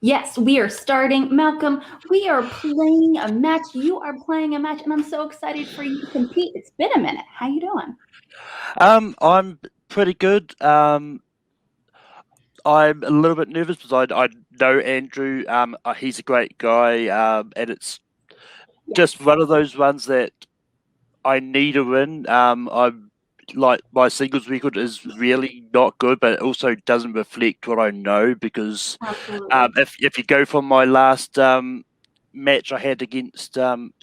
Yes, we are starting. Malcolm, we are playing a match. You are playing a match, and I'm so excited for you to compete. It's been a minute. How you doing? I'm pretty good. I'm a little bit nervous because I know Andrew. He's a great guy. And it's Yeah. just one of those ones that I need to win. I'm like my singles record is really not good, but it also doesn't reflect what I know because Absolutely. if you go from my last match I had against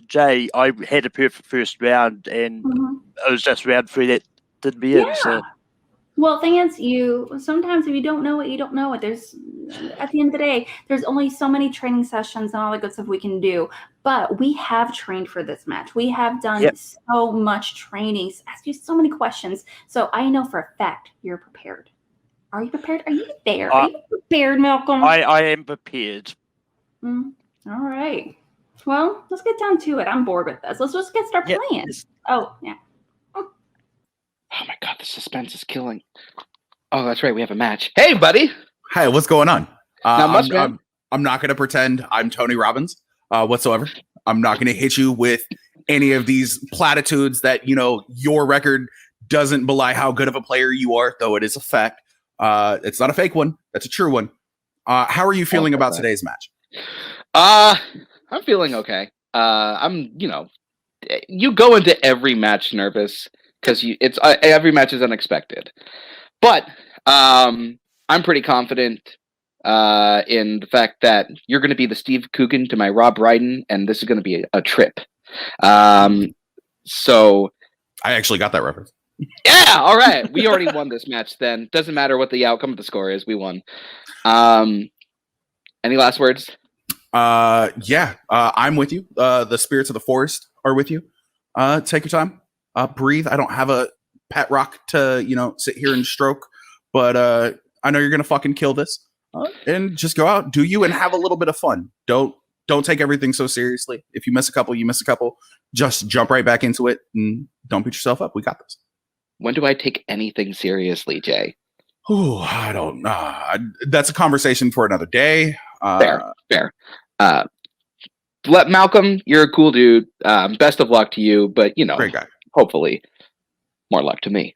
Jay, I had a perfect first round, and Mhm. it was just round three that did me in. Yeah. So Well, thing is, you sometimes if you don't know it, you don't know it. There's at the end of the day, there's only so many training sessions and all the good stuff we can do. But we have trained for this match. We have done yep. so much training, asked you so many questions. So I know for a fact you're prepared. Are you prepared? Are you there? Are I you prepared, Malcolm? I am prepared. All right. Well, let's get down to it. I'm bored with this. Let's just start Yep. playing. Oh, yeah. Oh my god, the suspense is killing. Oh, that's right. We have a match. Hey, buddy. Hey, what's going on? Not much, man. I'm not going to pretend I'm Tony Robbins whatsoever. I'm not going to hit you with any of these platitudes that, your record doesn't belie how good of a player you are, though it is a fact. It's not a fake one. That's a true one. How are you feeling about today's match? I'm feeling okay. You go into every match nervous because every match is unexpected. But I'm pretty confident in the fact that you're going to be the Steve Coogan to my Rob Brydon, and this is going to be a trip. So I actually got that reference. Yeah, all right. We already won this match then. Doesn't matter what the outcome of the score is. We won. Any last words? Yeah, I'm with you. The spirits of the forest are with you. Take your time. Breathe. I don't have a pet rock to, sit here and stroke, but I know you're gonna fucking kill this. And just go out, do you, and have a little bit of fun. Don't take everything so seriously. If you miss a couple, you miss a couple. Just jump right back into it and don't beat yourself up. We got this. When do I take anything seriously, Jay? Oh, I don't know. That's a conversation for another day. Fair. Malcolm, you're a cool dude. Best of luck to you, but great guy. Hopefully, more luck to me.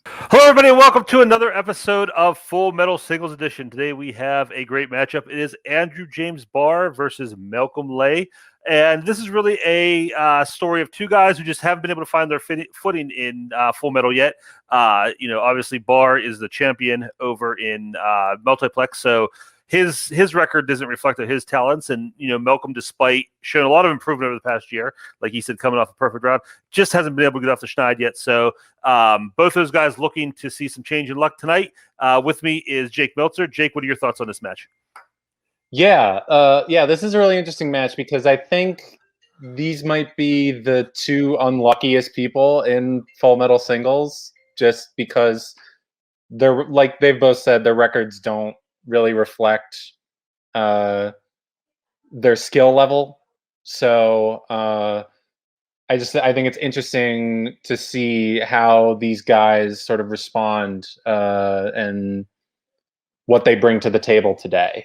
Hello, everybody, and welcome to another episode of Full Metal Singles Edition. Today we have a great matchup. It is Andrew James Barr versus Malcolm Lay. And this is really a story of two guys who just haven't been able to find their footing in Full Metal yet. Obviously Barr is the champion over in Multiplex, so his record doesn't reflect his talents. And Malcolm, despite showing a lot of improvement over the past year, like he said, coming off a perfect round, just hasn't been able to get off the schneid yet. So both those guys looking to see some change in luck tonight. With me is Jake Meltzer. Jake, what are your thoughts on this match? Yeah, this is a really interesting match because I think these might be the two unluckiest people in Full Metal Singles, just because they're, like they've both said, their records don't really reflect their skill level. So I think it's interesting to see how these guys sort of respond and what they bring to the table today.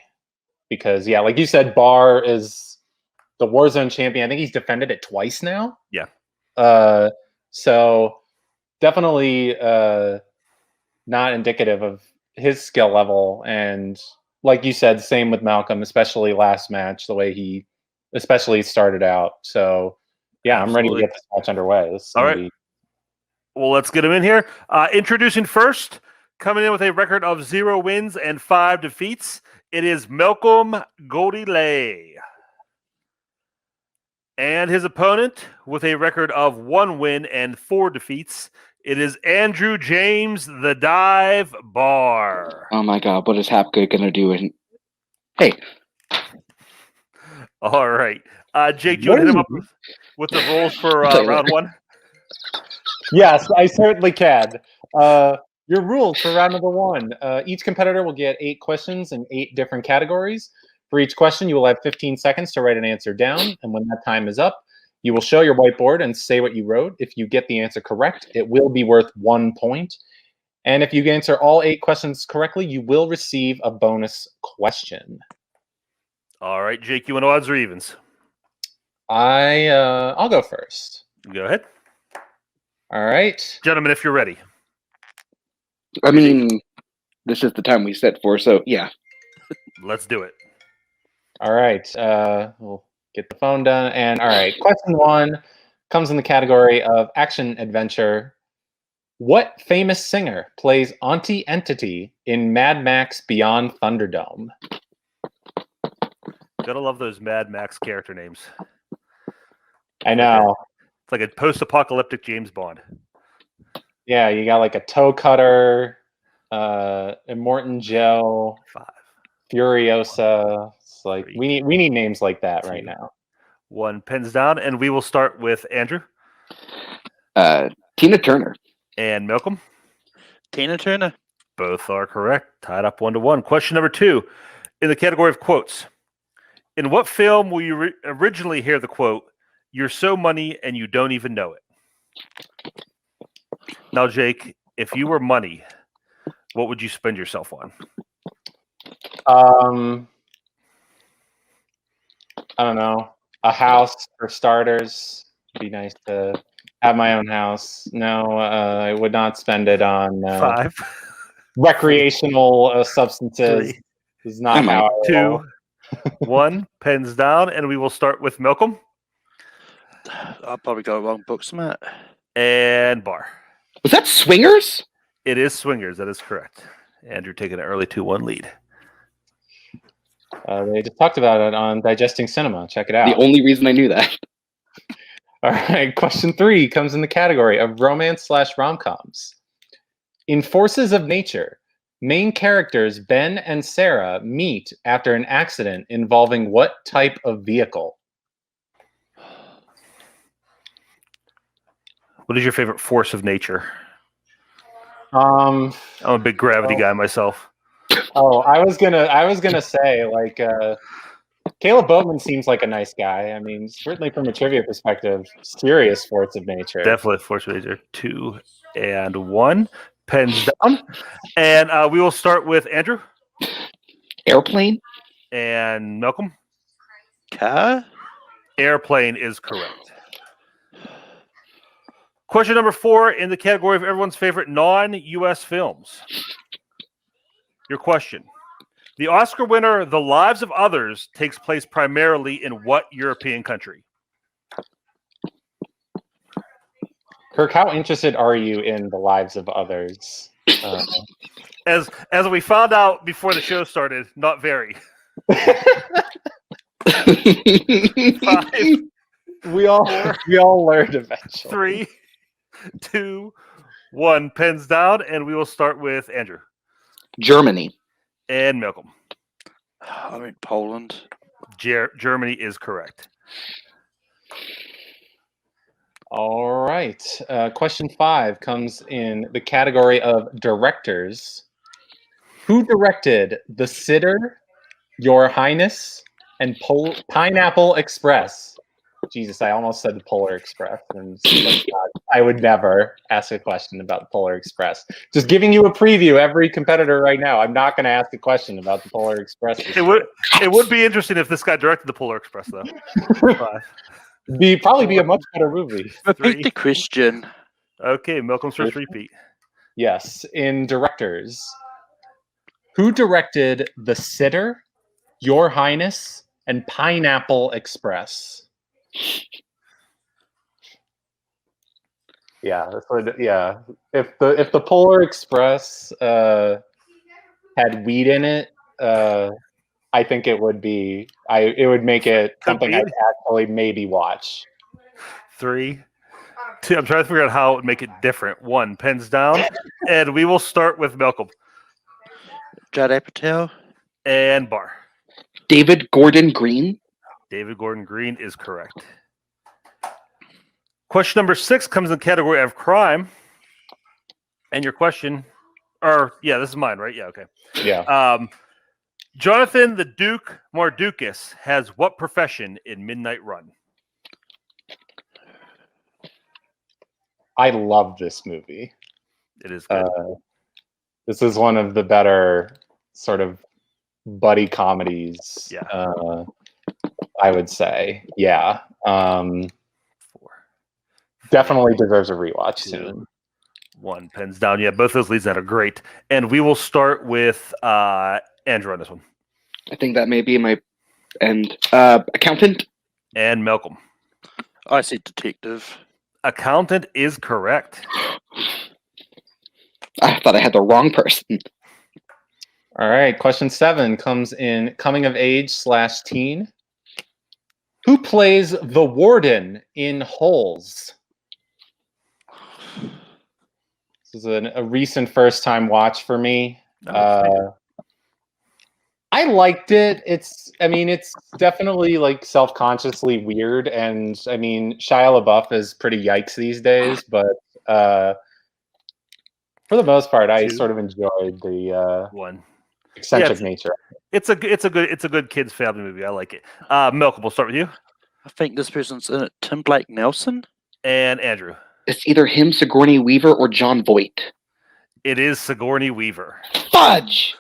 Because, yeah, like you said, Barr is the Warzone champion. I think he's defended it twice now. Yeah. So definitely not indicative of his skill level. And like you said, same with Malcolm, especially last match, the way he especially started out. So, yeah, I'm ready to get this match underway. All right. Well, let's get him in here. Introducing first, coming in with a record of 0 wins and 5 defeats, it is Malcolm Goldie Lay. And his opponent, with a record of 1 win and 4 defeats, it is Andrew James the Dive Barr. Oh my God, what is Hapgood going to do? Hey. All right. Jake, do you want to hit him up with the rules for round one? Yes, I certainly can. Your rules for round number one. Each competitor will get 8 questions in 8 different categories. For each question, you will have 15 seconds to write an answer down. And when that time is up, you will show your whiteboard and say what you wrote. If you get the answer correct, it will be worth 1 point. And if you answer all 8 questions correctly, you will receive a bonus question. All right, Jake, you want odds or evens? I'll go first. Go ahead. All right. Gentlemen, if you're ready. I mean, this is the time we set for, so yeah. Let's do it. All right. We'll get the phone done. And all right, question 1 comes in the category of action adventure. What famous singer plays Auntie Entity in Mad Max Beyond Thunderdome? Gotta love those Mad Max character names. I know. It's like a post-apocalyptic James Bond. Yeah, you got like a toe cutter, Immortan Joe, 5, Furiosa. It's like 3, we need names like that 2, right now. 1, pens down, and we will start with Andrew Tina Turner. and Malcolm. Tina Turner. Both are correct. Tied up 1-1. Question number 2, in the category of quotes. In what film will you originally hear the quote, "You're so money and you don't even know it"? Now, Jake, if you were money, what would you spend yourself on? I don't know. A house for starters. It'd be nice to have my own house. No, I would not spend it on 5, recreational substances. 3, This is not how I 2, roll. 1, pens down, and we will start with Malcolm I probably got a wrong book, Matt. and Barr. Was that Swingers? It is Swingers. That is correct. Andrew taking an early 2-1 lead. They just talked about it on Digesting Cinema. Check it out. The only reason I knew that. All right, question 3 comes in the category of romance/rom-coms. In Forces of Nature, main characters Ben and Sarah meet after an accident involving what type of vehicle? What is your favorite force of nature? Um, I'm a big gravity guy myself. Oh, I was gonna say like Caleb Boatman seems like a nice guy. I mean, certainly from a trivia perspective, serious force of nature. Definitely force of nature. 2 and 1. Pens down. And we will start with Andrew Airplane? and Malcolm. Car? Airplane is correct. Question number 4 in the category of everyone's favorite non-U.S. films. Your question. The Oscar winner, The Lives of Others, takes place primarily in what European country? Kirk, how interested are you in the lives of others? As we found out before the show started, not very. 5, we all learned eventually. 3, 2, 1. Pens down, and we will start with Andrew Germany. and Malcolm. I mean, Poland. Germany is correct. All right. Question 5 comes in the category of directors. Who directed The Sitter, Your Highness, and Pineapple Express? Jesus, I almost said the Polar Express. And like, God, I would never ask a question about the Polar Express. Just giving you a preview, every competitor right now. I'm not going to ask a question about the Polar Express. It would be interesting if this guy directed the Polar Express, though. 5. Probably be a much better movie. Repeat the question. Okay, Malcolm's first repeat. Yes, in directors. Who directed The Sitter, Your Highness, and Pineapple Express? Yeah, yeah. If the Polar Express had weed in it, I think it would be. It would make it something I'd actually maybe watch. 3, 2. I'm trying to figure out how it would make it different. 1, pens down, and we will start with Malcolm Judd Apatow. and Barr. David Gordon Green. David Gordon Green is correct. Question number 6 comes in the category of crime. And your question, this is mine, right? Yeah, okay. Yeah. Jonathan the Duke Mardukas has what profession in Midnight Run? I love this movie. It is good. This is one of the better sort of buddy comedies. Yeah. I would say, yeah. 4, Definitely deserves a rewatch 2, soon. 1. Pens down. Yeah, both those leads that are great. And we will start with Andrew on this one. I think that may be my end. Accountant. And Malcolm. I said detective. Accountant is correct. I thought I had the wrong person. All right, question 7 comes in coming of age / teen. Who plays the warden in Holes? This is a recent first-time watch for me. I liked it. It's definitely like self-consciously weird, and I mean, Shia LaBeouf is pretty yikes these days, but for the most part, I 2, sort of enjoyed the 1. eccentric nature. It's a good kids family movie. I like it. Malcolm, we'll start with you. I think this person's in it. Tim Blake Nelson. And Andrew. It's either him, Sigourney Weaver, or John Voight. It is Sigourney Weaver. Fudge!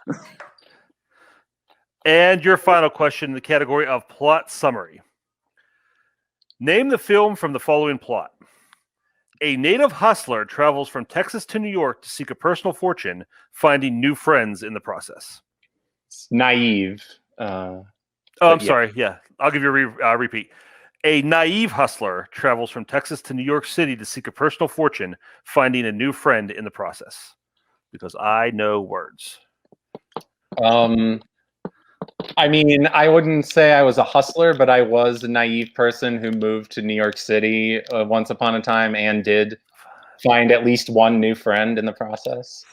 And your final question in the category of plot summary. Name the film from the following plot. A native hustler travels from Texas to New York to seek a personal fortune, finding new friends in the process. It's naive. I'm yeah. sorry. Yeah, I'll give you a repeat. A naive hustler travels from Texas to New York City to seek a personal fortune, finding a new friend in the process. Because I know words. I mean, I wouldn't say I was a hustler, but I was a naive person who moved to New York City once upon a time and did find at least one new friend in the process.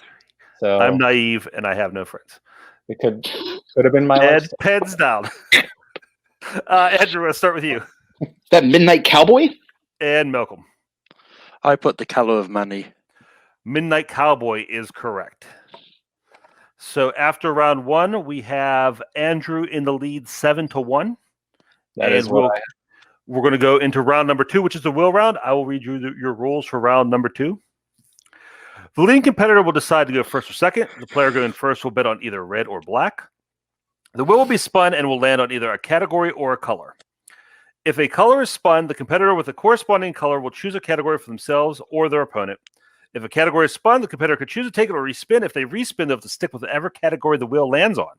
So I'm naive and I have no friends. it could have been my life. Pens down. Andrew, let's start with you. That Midnight Cowboy? And Malcolm. I put The Color of Money. Midnight Cowboy is correct. So after round 1, we have Andrew in the lead 7-1. That is what we're going to go into round number 2, which is the will round. I will read you your rules for round number 2. The leading competitor will decide to go first or second. The player going first will bet on either red or black. The will be spun and will land on either a category or a color. If a color is spun, the competitor with the corresponding color will choose a category for themselves or their opponent. If a category is spun, the competitor could choose to take it or respin. If they respin, they'll have to stick with whatever category the wheel lands on.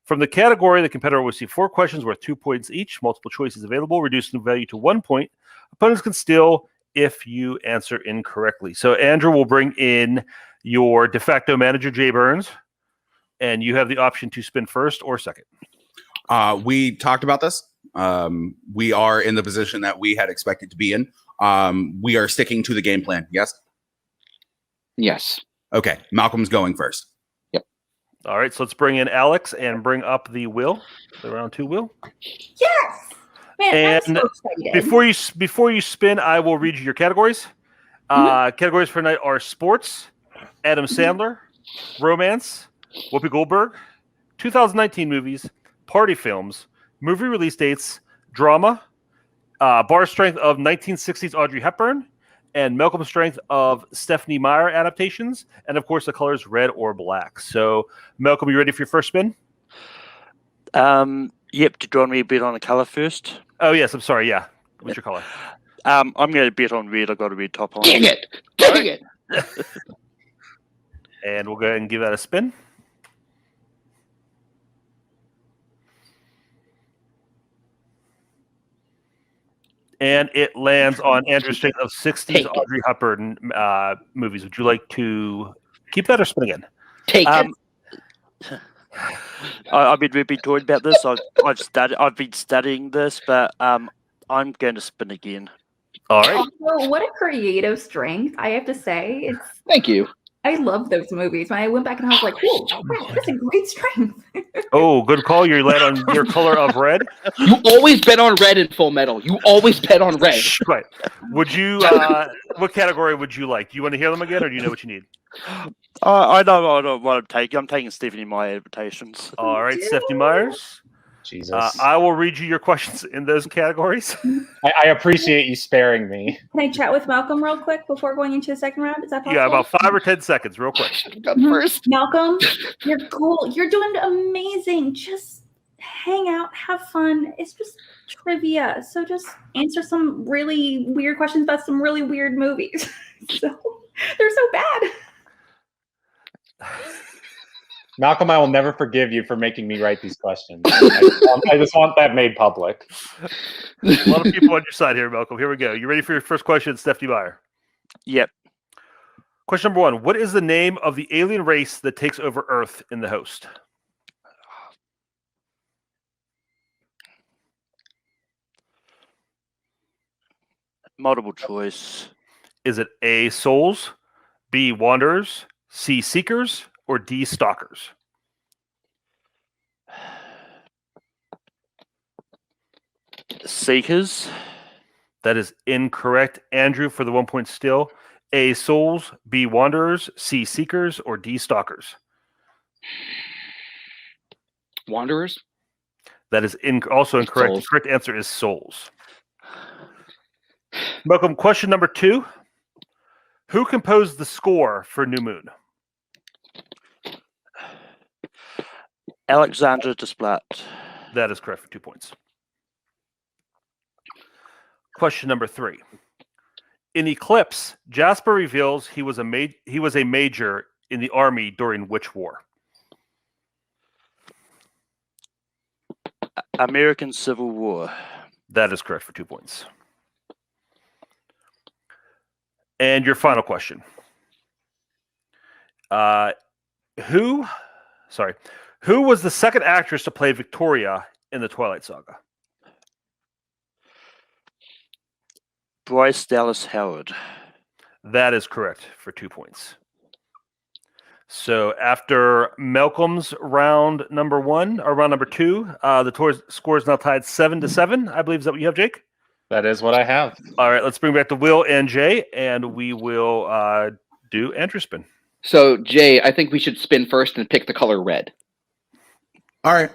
From the category, the competitor will receive 4 questions worth 2 points each. Multiple choices available, reducing the value to 1 point. Opponents can steal if you answer incorrectly. So Andrew will bring in your de facto manager, Jay Burns, and you have the option to spin first or second. We talked about this. We are in the position that we had expected to be in. We are sticking to the game plan. Yes? Yes. Okay. Malcolm's going first. Yep. All right. So let's bring in Alex and bring up the will, the round 2 will. Yes. Man, And I'm so excited. before you spin, I will read you your categories. Categories for tonight are sports, Adam Sandler, romance, Whoopi Goldberg, 2019 movies, party films, movie release dates, drama, Barr strength of 1960s Audrey Hepburn, and Malcolm's strength of Stephanie Meyer adaptations, and of course the colors red or black. So, Malcolm, you ready for your first spin? Yep. Did you want me to bet on the color first? Oh yes, I'm sorry. Yeah, what's your color? I'm going to bet on red. I've got a red top on. Dang it! Dang it! And we'll go ahead and give that a spin. And it lands on Andrew's strength of 60s Audrey Hepburn movies. Would you like to keep that or spin again? Take it. I've been really talking about this. I've been studying this, but I'm going to spin again. All right. Also, what a creative strength, I have to say. Thank you. I love those movies. When I went back and I was like, "Whoa, wow, that's a great strength." Oh, good call. You land on your color of red. You always bet on red in Full Metal. You always bet on red. Right. Would you? What category would you like? Do you want to hear them again, or do you know what you need? I know what I'm taking. I'm taking Stephanie Meyer adaptations. All right, Stephanie Myers. Jesus. I will read you your questions in those categories. I appreciate you sparing me. Can I chat with Malcolm real quick before going into the second round? Is that possible? You got about 5 or 10 seconds, real quick. Should have gone first. Malcolm, you're cool. You're doing amazing. Just hang out, have fun. It's just trivia. So just answer some really weird questions about some really weird movies. So they're so bad. Malcolm, I will never forgive you for making me write these questions. I just want that made public. A lot of people on your side here, Malcolm. Here we go. You ready for your first question, Stephanie Meyer? Yep. Question number 1. What is the name of the alien race that takes over Earth in The Host? Multiple choice. Is it A, Souls, B, Wanderers, C, Seekers, or D, Stalkers? Seekers. That is incorrect. Andrew, for the 1 point steal. A, Souls, B, Wanderers, C, Seekers, or D, Stalkers? Wanderers? That is also incorrect. Souls. The correct answer is Souls. Malcolm, question number 2. Who composed the score for New Moon? Alexandra Desplat. That is correct for 2 points. Question number 3. In Eclipse, Jasper reveals he was a major in the army during which war? American Civil War. That is correct for 2 points. And your final question. Who was the second actress to play Victoria in the Twilight Saga? Bryce Dallas Howard. That is correct for 2 points. So after Malcolm's round number 1, or round number 2, the score is now tied 7-7. I believe, is that what you have, Jake? That is what I have. All right, let's bring back to Will and Jay, and we will do Andrew spin. So, Jay, I think we should spin first and pick the color red. All right,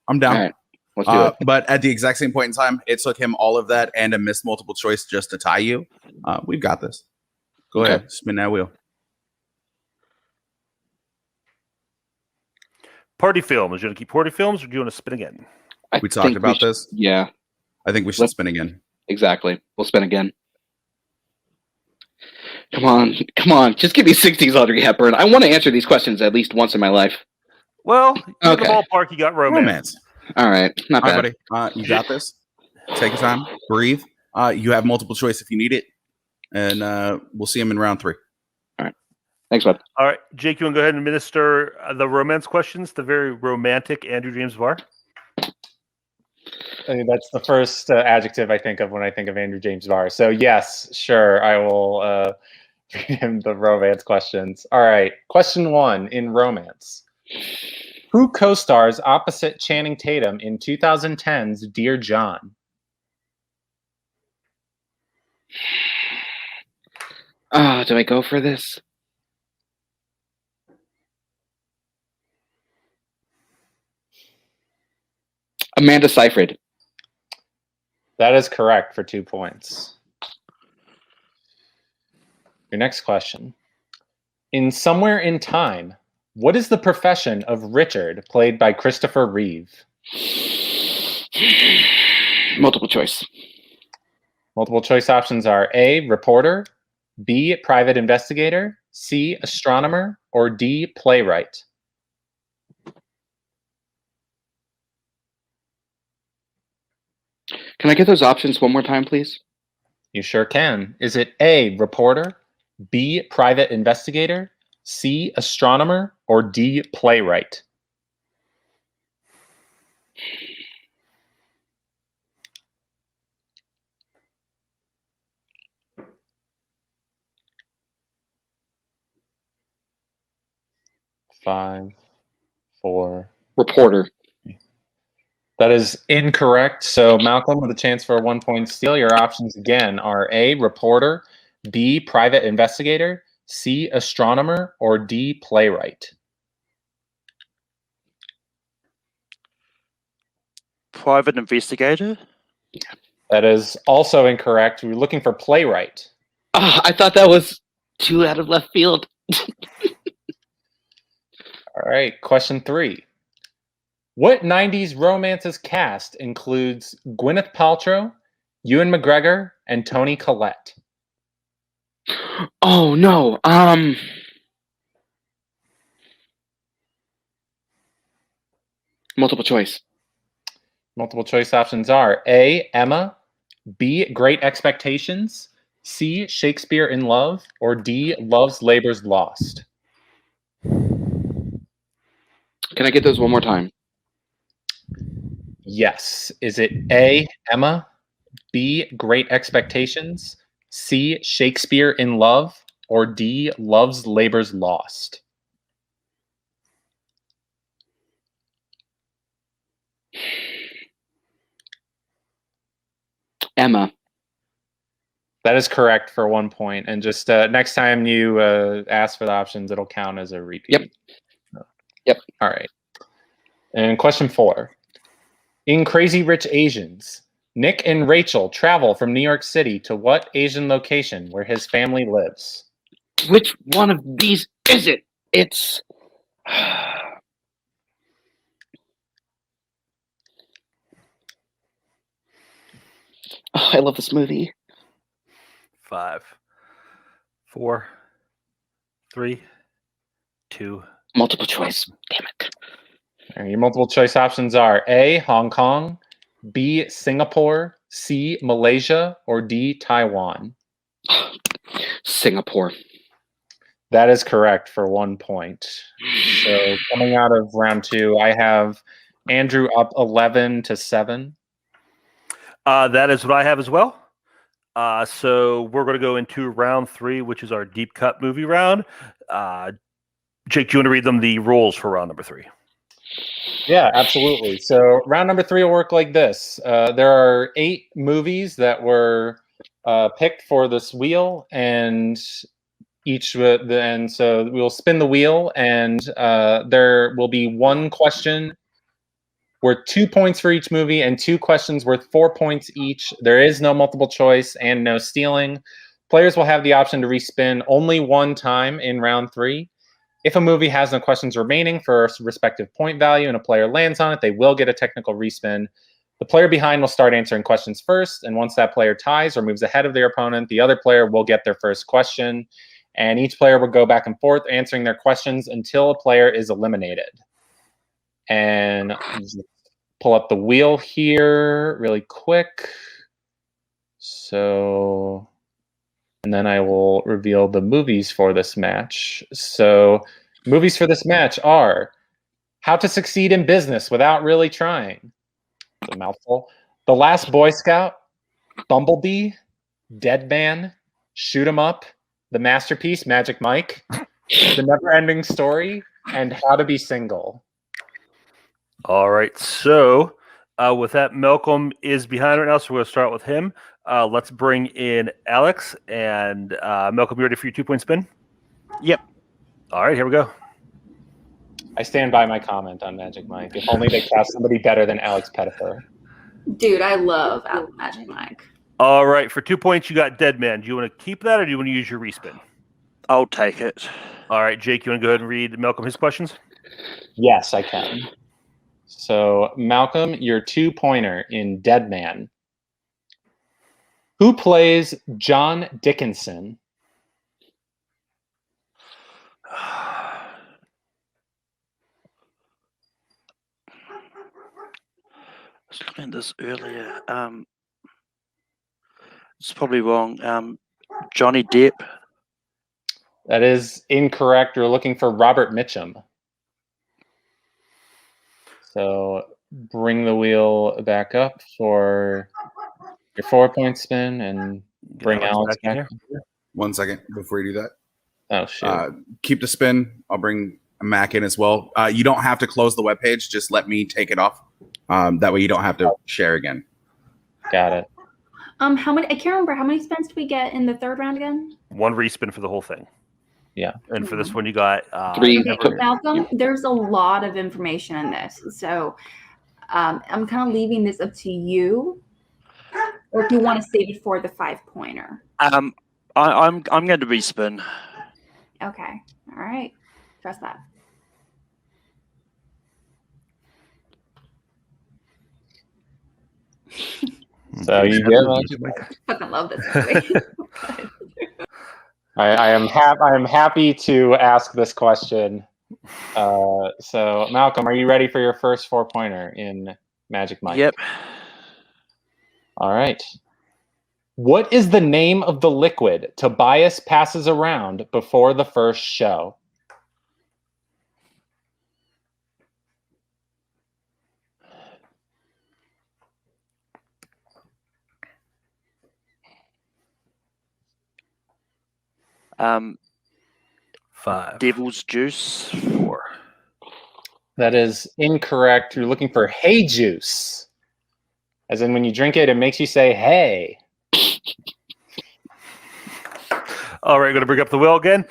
I'm down. All right, let's do it. But at the exact same point in time, it took him all of that and a missed multiple choice just to tie you. We've got this. Go ahead, spin that wheel. Party films. Do you want to keep party films, or do you want to spin again? We talked about this. Yeah, I think we should spin again. exactly. We'll spin again. Come on. Just give me 60s Audrey Hepburn. I want to answer these questions at least once in my life. Well, in Okay. the ballpark, you got romance. All right, not All bad. right, buddy. You got this. Take your time. Breathe. You have multiple choice if you need it. And we'll see him in round 3. Thanks, bud. All right, Jake, you want to go ahead and administer the romance questions, the very romantic Andrew James Barr? I mean, that's the first adjective I think of when I think of Andrew James Barr. So yes, sure, I will read him the romance questions. All right, question 1 in romance. Who co-stars opposite Channing Tatum in 2010's Dear John? Do I go for this? Amanda Seyfried. That is correct for 2 points. Your next question. In Somewhere in Time, what is the profession of Richard, played by Christopher Reeve? Multiple choice. Multiple choice options are A, reporter, B, private investigator, C, astronomer, or D, playwright. Can I get those options one more time, please? You sure can. Is it A, reporter, B, private investigator, C, astronomer, or D, playwright? Five, four. Reporter. That is incorrect. So Malcolm, with a chance for a 1 point steal, your options again are A, reporter, B, private investigator, C, astronomer, or D, playwright. Private investigator. That is also incorrect. We're looking for playwright. I thought that was too out of left field. All right, question 3. What 90s romances cast includes Gwyneth Paltrow, Ewan McGregor, and Toni Collette? Oh no. Multiple choice. Multiple choice options are A, Emma, B, Great Expectations, C, Shakespeare in Love, or D, Love's Labor's Lost. Can I get those one more time? Yes. Is it A, Emma, B, Great Expectations, C, Shakespeare in Love, or D, Love's Labor's Lost? Emma. That is correct for 1 point. And just next time you ask for the options, it'll count as a repeat. Yep. All right. And question 4. In Crazy Rich Asians, Nick and Rachel travel from New York City to what Asian location where his family lives? Which one of these is it? It's. Oh, I love this movie. 5, 4, 3, 2. Multiple choice. Damn it. And your multiple choice options are A, Hong Kong, B, Singapore, C, Malaysia, or D, Taiwan. Singapore. That is correct for 1 point. So coming out of round 2, I have Andrew up 11-7. That is what I have as well. So we're going to go into round 3, which is our deep cut movie round. Jake, do you want to read them the rules for round number 3? Yeah, absolutely. So round number 3 will work like this. There are 8 movies that were picked for this wheel, and so we'll spin the wheel, and there will be 1 question worth 2 points for each movie and 2 questions worth 4 points each. There is no multiple choice and no stealing. Players will have the option to respin only 1 time in round 3. If a movie has no questions remaining for a respective point value and a player lands on it, they will get a technical respin. The player behind will start answering questions first, and once that player ties or moves ahead of their opponent, the other player will get their first question, and each player will go back and forth answering their questions until a player is eliminated. And just pull up the wheel here really quick. So, and then I will reveal the movies for this match. So, movies for this match are How to Succeed in Business Without Really Trying. It's a mouthful. The Last Boy Scout, Bumblebee, Dead Man, Shoot 'Em Up, The Masterpiece, Magic Mike, The Never Ending Story, and How to Be Single. All right. So with that, Malcolm is behind right now, so we're going to start with him. Let's bring in Alex. And Malcolm, you ready for your 2-point spin? Yep. All right, here we go. I stand by my comment on Magic Mike. If only they cast somebody better than Alex Pettifer. Dude, I love Magic Mike. All right, for 2 points, you got Dead Man. Do you want to keep that, or do you want to use your respin? I'll take it. All right, Jake, you want to go ahead and read Malcolm his questions? Yes, I can. So, Malcolm, your 2-pointer in Dead Man. Who plays John Dickinson? I was looking at this earlier. It's probably wrong. Johnny Depp. That is incorrect. You're looking for Robert Mitchum. So bring the wheel back up for your 4-point spin and bring Alex back here. 1 second before you do that. Oh, shit. Keep the spin. I'll bring Mac in as well. You don't have to close the webpage. Just let me take it off. That way you don't have to share again. Got it. How many? I can't remember. How many spins do we get in the 3rd round again? 1 respin for the whole thing. Yeah. And for this one, you got 3. Okay, Malcolm, there's a lot of information in this. So I'm kind of leaving this up to you, or if you want to save it for the 5-pointer. I'm going to respin. Okay. All right. Trust that. So you get Fucking love this situation. I am happy to ask this question. So Malcolm, are you ready for your first 4-pointer in Magic Mike? Yep. All right. What is the name of the liquid Tobias passes around before the first show? Five. Devil's Juice. 4. That is incorrect. You're looking for hay juice. As in when you drink it, it makes you say, hey. All right, going to bring up the wheel again.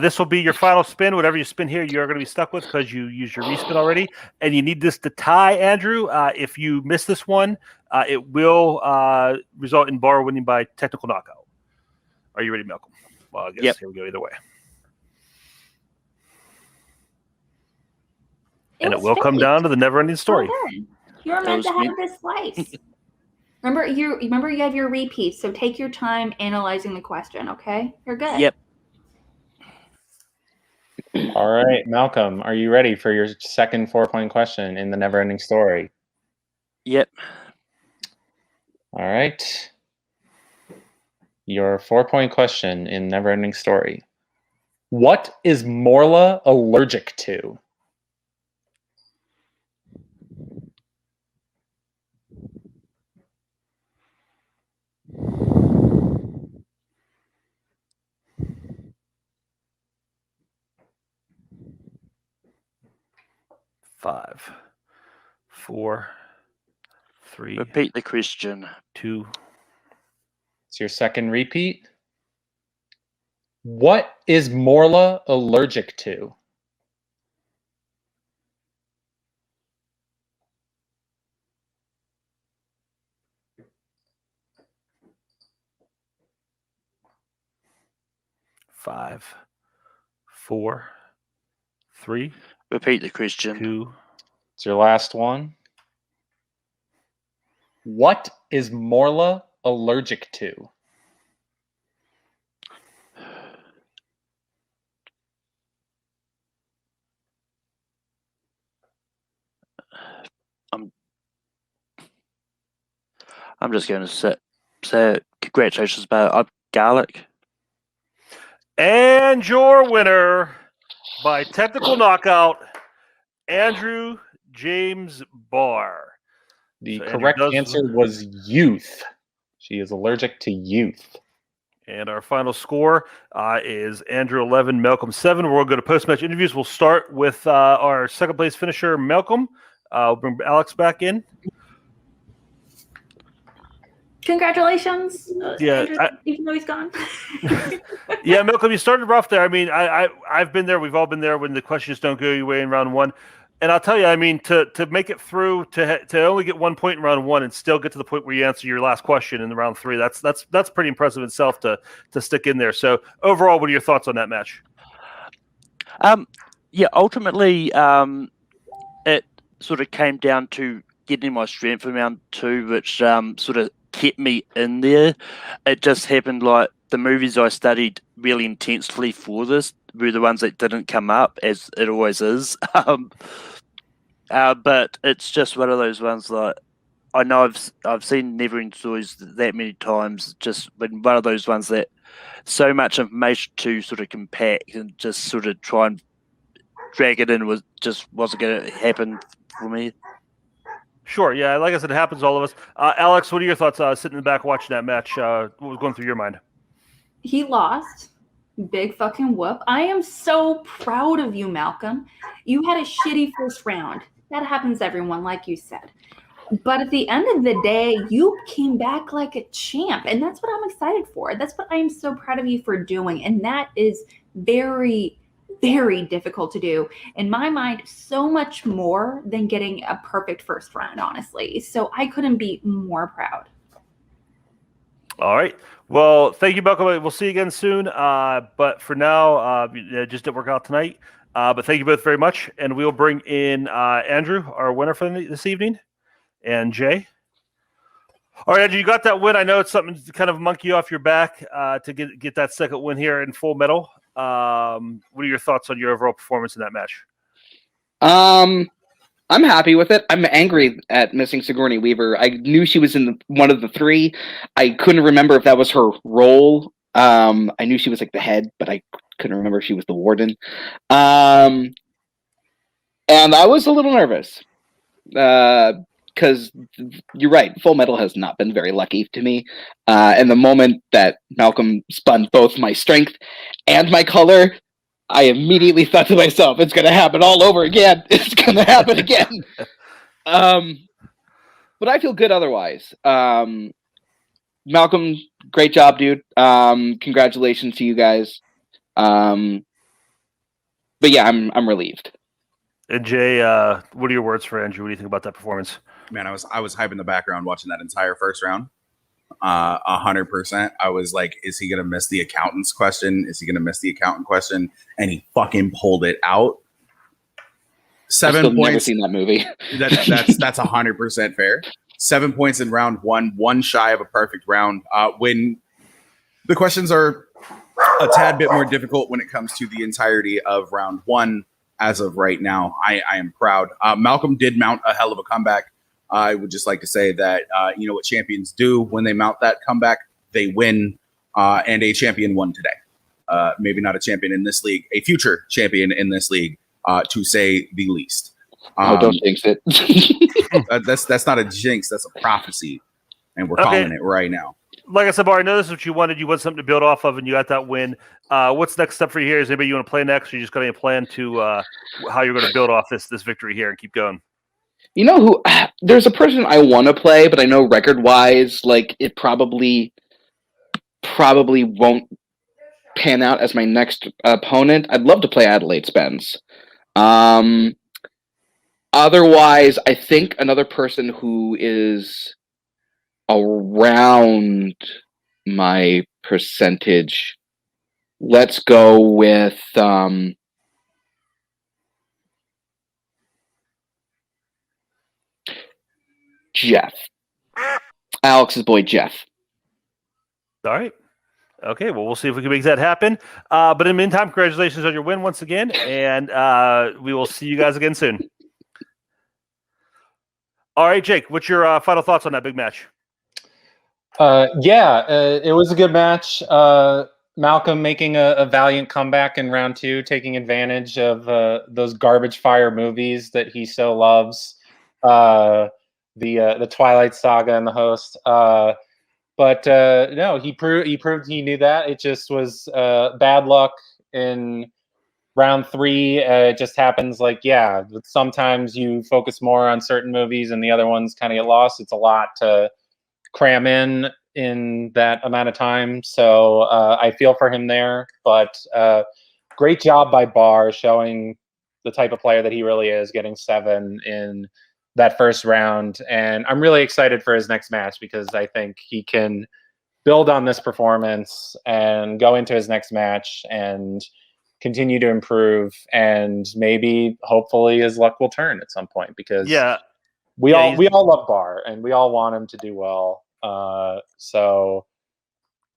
This will be your final spin. Whatever you spin here, you're going to be stuck with because you used your respin already. And you need this to tie, Andrew. If you miss this one, it will result in Barr winning by technical knockout. Are you ready, Malcolm? Well, I guess Here we go either way. And it will come down to the never-ending story. Okay. You were meant to have this slice. Remember, you have your repeats, so take your time analyzing the question, okay? You're good. Yep. All right, Malcolm, are you ready for your second 4-point question in the never-ending story? Yep. All right. Your 4-point question in never-ending story. What is Morla allergic to? Five, 4, 3. Repeat the question. 2. It's your second repeat. What is Morla allergic to? Five, 4, 3. Repeat the question. 2. It's your last one. What is Morla allergic to? I'm just going to say congratulations about garlic. And your winner by technical knockout, Andrew James Barr. The So correct answer was youth. She is allergic to youth. And our final score is Andrew 11, Malcolm 7. We're going to go to post-match interviews. We'll start with our second-place finisher, Malcolm. We'll bring Alex back in. Congratulations. Yeah, Andrew, even though he's gone. Yeah, Malcolm, you started rough there. I mean, I've been there. We've all been there when the questions don't go your way in round one. And I'll tell you, I mean, to make it through, to only get 1 point in round one and still get to the point where you answer your last question in the round 3, that's pretty impressive itself to stick in there. So overall, what are your thoughts on that match? Yeah, ultimately, it sort of came down to getting my strength in round 2, which sort of kept me in there. It just happened like the movies I studied really intensely for this were the ones that didn't come up, as it always is. But it's just one of those ones like I know I've seen Neverending Stories that many times. Just been one of those ones that so much information to sort of compact and just sort of try and drag it in wasn't going to happen for me. Sure, yeah, like I said, it happens to all of us. Alex, what are your thoughts sitting in the back watching that match? What was going through your mind? He lost. Big fucking whoop. I am so proud of you, Malcolm. You had a shitty first round. That happens to everyone, like you said. But at the end of the day, you came back like a champ. And that's what I'm excited for. That's what I am so proud of you for doing. And that is very, very difficult to do. In my mind, so much more than getting a perfect first round, honestly. So I couldn't be more proud. All right. Well, thank you, Malcolm. We'll see you again soon. But for now, it just didn't work out tonight. But thank you both very much. And we'll bring in Andrew, our winner for this evening, and Jay. All right, Andrew, you got that win. I know it's something to kind of monkey off your back to get that second win here in Full Metal. What are your thoughts on your overall performance in that match? I'm happy with it. I'm angry at missing Sigourney Weaver. I knew she was in one of the three. I couldn't remember if that was her role. I knew she was like the head, but I couldn't remember if she was the warden. And I was a little nervous. Because you're right, Full Metal has not been very lucky to me. And the moment that Malcolm spun both my strength and my color, I immediately thought to myself, it's going to happen all over again. It's going to happen again. But I feel good otherwise. Malcolm, great job, dude. Congratulations to you guys. But yeah, I'm relieved. And Jay, what are your words for Andrew? What do you think about that performance? Man, I was hype in the background watching that entire first round. 100%. I was like, is he gonna miss the accountant's question? Is he gonna miss the accountant question? And he fucking pulled it out. 7 points. Never seen that movie. That's 100% fair. 7 points in round one shy of a perfect round. When the questions are a tad bit more difficult when it comes to the entirety of round one, as of right now, I am proud. Malcolm did mount a hell of a comeback. I would just like to say that, you know what champions do when they mount that comeback, they win, and a champion won today. Maybe not a champion in this league, a future champion in this league, to say the least. Don't jinx it. That's not a jinx, that's a prophecy, and we're calling it right now. Like I said, Barr, I know this is what you wanted. You want something to build off of, and you got that win. What's the next step for you here? Is anybody you want to play next, or you just got any plan to how you're going to build off this victory here and keep going? You know who? There's a person I want to play, but I know record-wise, like it probably won't pan out as my next opponent. I'd love to play Adelaide Spence. Otherwise, I think another person who is around my percentage. Let's go with Jeff. Alex's boy Jeff. All right. Okay, well, we'll see if we can make that happen. But in the meantime, congratulations on your win once again, and we will see you guys again soon. All right, Jake, what's your final thoughts on that big match? It was a good match. Malcolm making a valiant comeback in round two, taking advantage of those garbage fire movies that he so loves. The Twilight Saga and the Host. But no, he proved he knew that. It just was bad luck in round three. It just happens sometimes you focus more on certain movies and the other ones kind of get lost. It's a lot to cram in that amount of time. So I feel for him there. But great job by Barr showing the type of player that he really is, getting 7 in that first round. And I'm really excited for his next match because I think he can build on this performance and go into his next match and continue to improve, and maybe hopefully his luck will turn at some point, because we all love Barr and we all want him to do well. So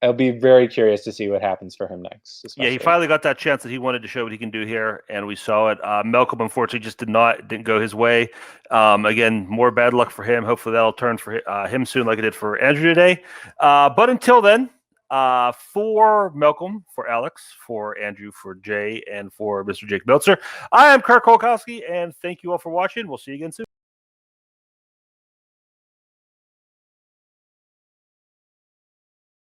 I'll be very curious to see what happens for him next. Especially. Yeah, he finally got that chance that he wanted to show what he can do here, and we saw it. Malcolm, unfortunately, just didn't go his way. Again, more bad luck for him. Hopefully that'll turn for him soon like it did for Andrew today. But until then, for Malcolm, for Alex, for Andrew, for Jay, and for Mr. Jake Meltzer, I am Kirk Kolkowski, and thank you all for watching. We'll see you again soon.